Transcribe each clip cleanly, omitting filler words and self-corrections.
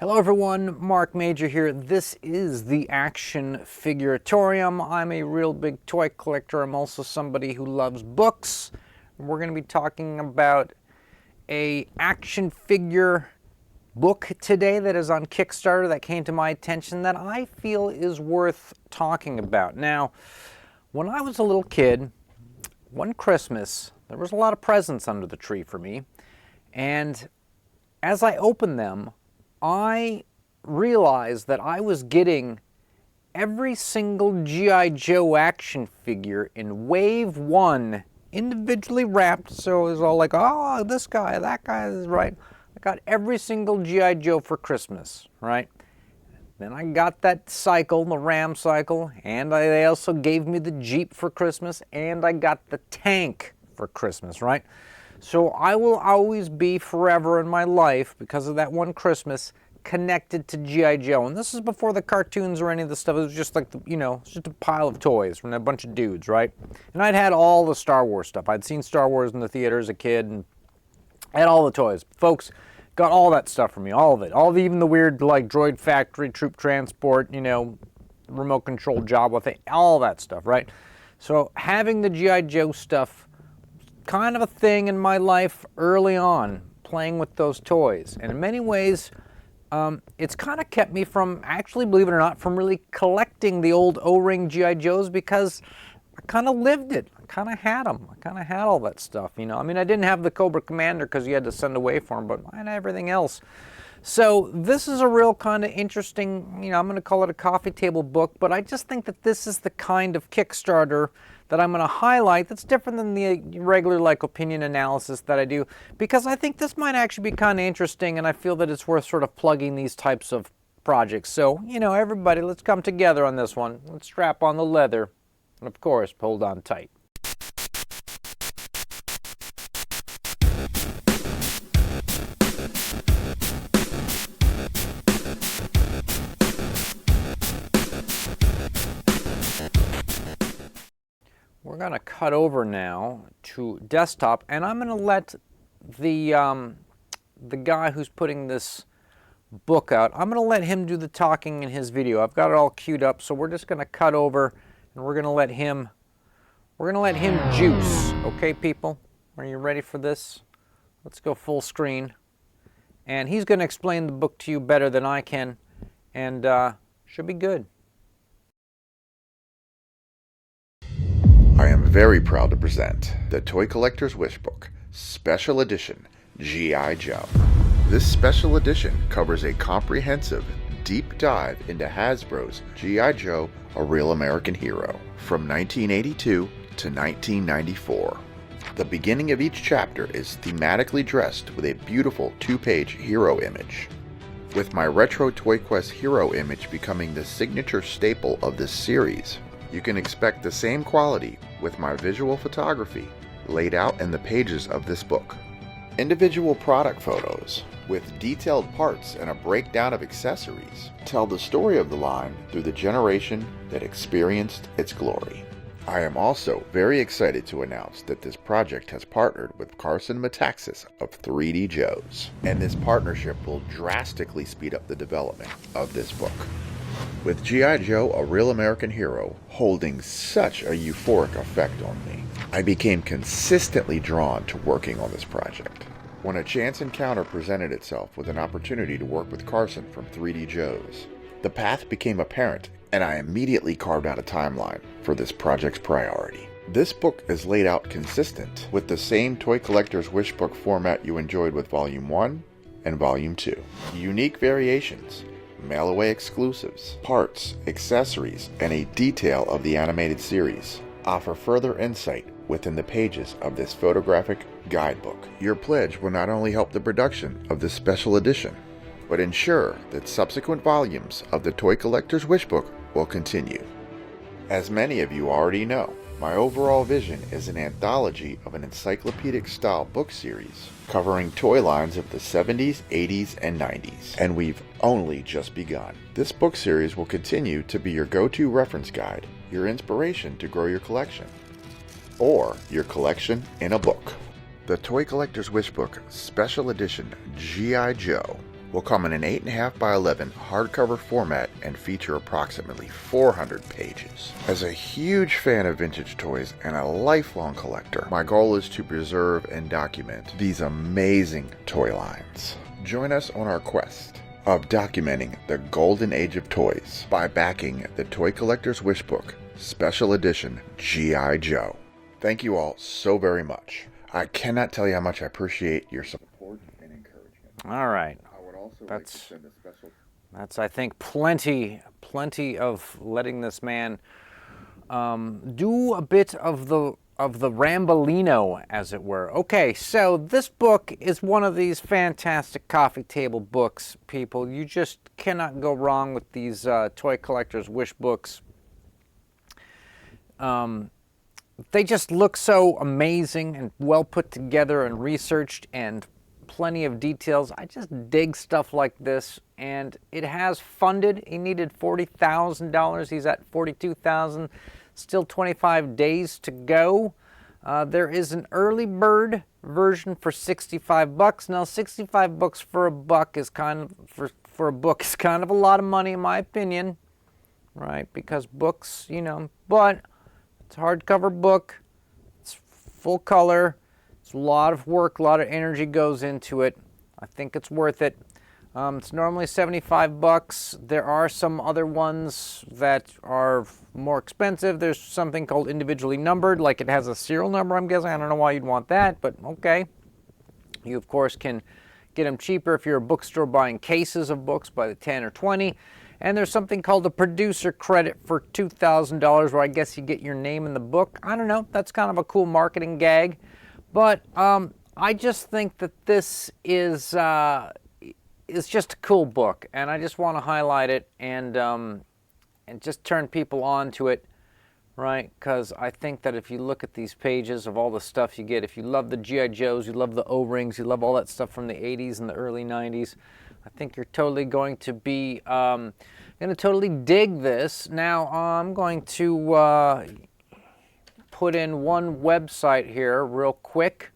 Hello everyone, Mark Major here. This is the Action Figuratorium. I'm a real big toy collector. I'm also somebody who loves books. We're going to be talking about a action figure book today that is on Kickstarter that came to my attention that I feel is worth talking about. Now, when I was a little kid, one Christmas, there was a lot of presents under the tree for me. And as I opened them, I realized that I was getting every single G.I. Joe action figure in Wave 1 individually wrapped, so it was all like, oh, this guy, that guy is right. I got every single G.I. Joe for Christmas, right? Then I got that cycle, the Ram cycle, and they also gave me the Jeep for Christmas, and I got the tank for Christmas, right? So I will always be forever in my life, because of that one Christmas, connected to G.I. Joe. And this is before the cartoons or any of the stuff. It was just like, it's just a pile of toys from a bunch of dudes, right? And I'd had all the Star Wars stuff. I'd seen Star Wars in the theater as a kid, and I had all the toys. Folks got all that stuff for me, all of it. Even the weird, like, droid factory, troop transport, remote control job with it, all that stuff, right? So having the G.I. Joe stuff, kind of a thing in my life early on, playing with those toys. And in many ways, it's kind of kept me from, actually, believe it or not, from really collecting the old O-ring G.I. Joes, because I kind of lived it. I kind of had them. I kind of had all that stuff, I mean, I didn't have the Cobra Commander because you had to send away for him, but I had everything else. So this is a real kind of interesting, I'm going to call it a coffee table book, but I just think that this is the kind of Kickstarter that I'm going to highlight that's different than the regular opinion analysis that I do, because I think this might actually be kind of interesting, and I feel that it's worth sort of plugging these types of projects. So, everybody, let's come together on this one. Let's strap on the leather, and of course, hold on tight. We're going to cut over now to desktop, and I'm going to let the guy who's putting this book out, I'm going to let him do the talking in his video. I've got it all queued up, so we're just going to cut over, and we're going to let him juice. Okay, people? Are you ready for this? Let's go full screen. And he's going to explain the book to you better than I can, and should be good. I am very proud to present the Toy Collector's Wish Book, Special Edition, G.I. Joe. This special edition covers a comprehensive, deep dive into Hasbro's G.I. Joe, A Real American Hero, from 1982 to 1994. The beginning of each chapter is thematically dressed with a beautiful two-page hero image, with my retro Toy Quest hero image becoming the signature staple of this series. You can expect the same quality with my visual photography laid out in the pages of this book. Individual product photos with detailed parts and a breakdown of accessories tell the story of the line through the generation that experienced its glory. I am also very excited to announce that this project has partnered with Carson Metaxas of 3D Joes, and this partnership will drastically speed up the development of this book. With G.I. Joe, A Real American Hero holding such a euphoric effect on me, I became consistently drawn to working on this project. When a chance encounter presented itself with an opportunity to work with Carson from 3D Joes, the path became apparent, and I immediately carved out a timeline for this project's priority. This book is laid out consistent with the same Toy Collector's Wish Book format you enjoyed with Volume 1 and Volume 2. Unique variations, mail-away exclusives, parts, accessories, and a detail of the animated series offer further insight within the pages of this photographic guidebook. Your pledge will not only help the production of this special edition, but ensure that subsequent volumes of the Toy Collector's Wish Book will continue. As many of you already know, my overall vision is an anthology of an encyclopedic-style book series covering toy lines of the 70s, 80s, and 90s, and we've only just begun. This book series will continue to be your go-to reference guide, your inspiration to grow your collection, or your collection in a book. The Toy Collector's Wish Book Special Edition G.I. Joe will come in an 8.5 by 11 hardcover format and feature approximately 400 pages. As a huge fan of vintage toys and a lifelong collector, my goal is to preserve and document these amazing toy lines. Join us on our quest of documenting the golden age of toys by backing the Toy Collector's Wish Book Special Edition G.I. Joe. Thank you all so very much. I cannot tell you how much I appreciate your support and encouragement. All right. I would also like to send a special... That's, I think, plenty of letting this man do a bit of the Rambolino, as it were. Okay, so this book is one of these fantastic coffee table books, people. You just cannot go wrong with these Toy Collector's Wish books. They just look so amazing and well put together and researched and plenty of details. I just dig stuff like this, and it has funded. He needed $40,000. He's at $42,000. Still 25 days to go. There is an early bird version for $65. Now, $65 for a buck is kind of for a book is kind of a lot of money in my opinion, right? Because books, you know, but it's a hardcover book. It's full color. It's a lot of work, a lot of energy goes into it. I think it's worth it. It's normally $75. There are some other ones that are more expensive. There's something called individually numbered, like it has a serial number, I'm guessing. I don't know why you'd want that, but okay. You, of course, can get them cheaper if you're a bookstore buying cases of books by the 10 or 20. And there's something called a producer credit for $2,000, where I guess you get your name in the book. I don't know. That's kind of a cool marketing gag. But I just think that this is just a cool book, and I just want to highlight it and just turn people on to it, right? Because I think that if you look at these pages of all the stuff you get, if you love the G.I. Joes, you love the O-rings, you love all that stuff from the 80s and the early 90s, I think you're totally going to be totally dig this. Now, I'm going to put in one website here real quick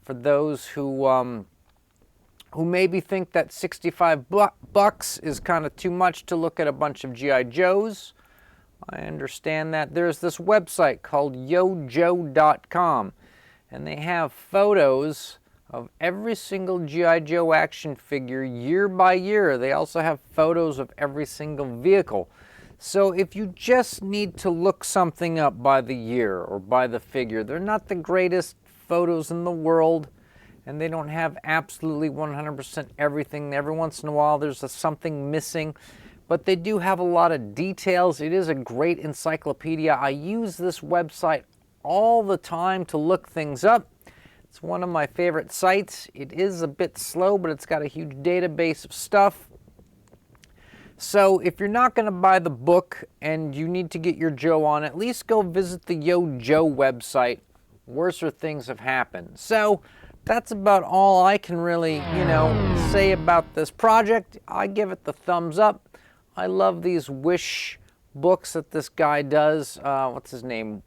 for those who maybe think that $65 is kind of too much to look at a bunch of G.I. Joes. I understand that. There's this website called yojo.com, and they have photos of every single G.I. Joe action figure year by year. They also have photos of every single vehicle. So if you just need to look something up by the year or by the figure, they're not the greatest photos in the world, and they don't have absolutely 100% everything. Every once in a while there's something missing, but they do have a lot of details. It is a great encyclopedia. I use this website all the time to look things up. It's one of my favorite sites. It is a bit slow, but it's got a huge database of stuff. So if you're not going to buy the book and you need to get your Joe on, at least go visit the Yo-Joe website. Worser things have happened. So that's about all I can really, say about this project. I give it the thumbs up. I love these Wish books that this guy does. What's his name?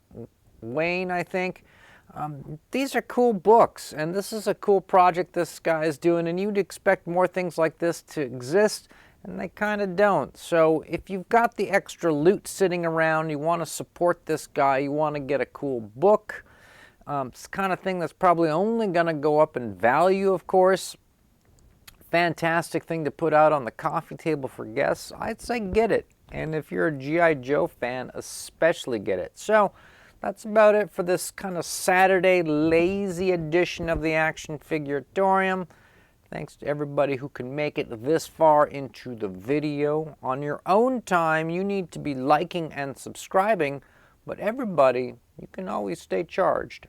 Wayne, I think. These are cool books, and this is a cool project this guy is doing, and you'd expect more things like this to exist, and they kind of don't. So if you've got the extra loot sitting around, you want to support this guy, you want to get a cool book, it's the kind of thing that's probably only going to go up in value, of course. Fantastic thing to put out on the coffee table for guests. I'd say get it. And if you're a G.I. Joe fan, especially get it. So that's about it for this kind of Saturday lazy edition of the Action Figuratorium. Thanks to everybody who can make it this far into the video. On your own time, you need to be liking and subscribing, but everybody, you can always stay charged.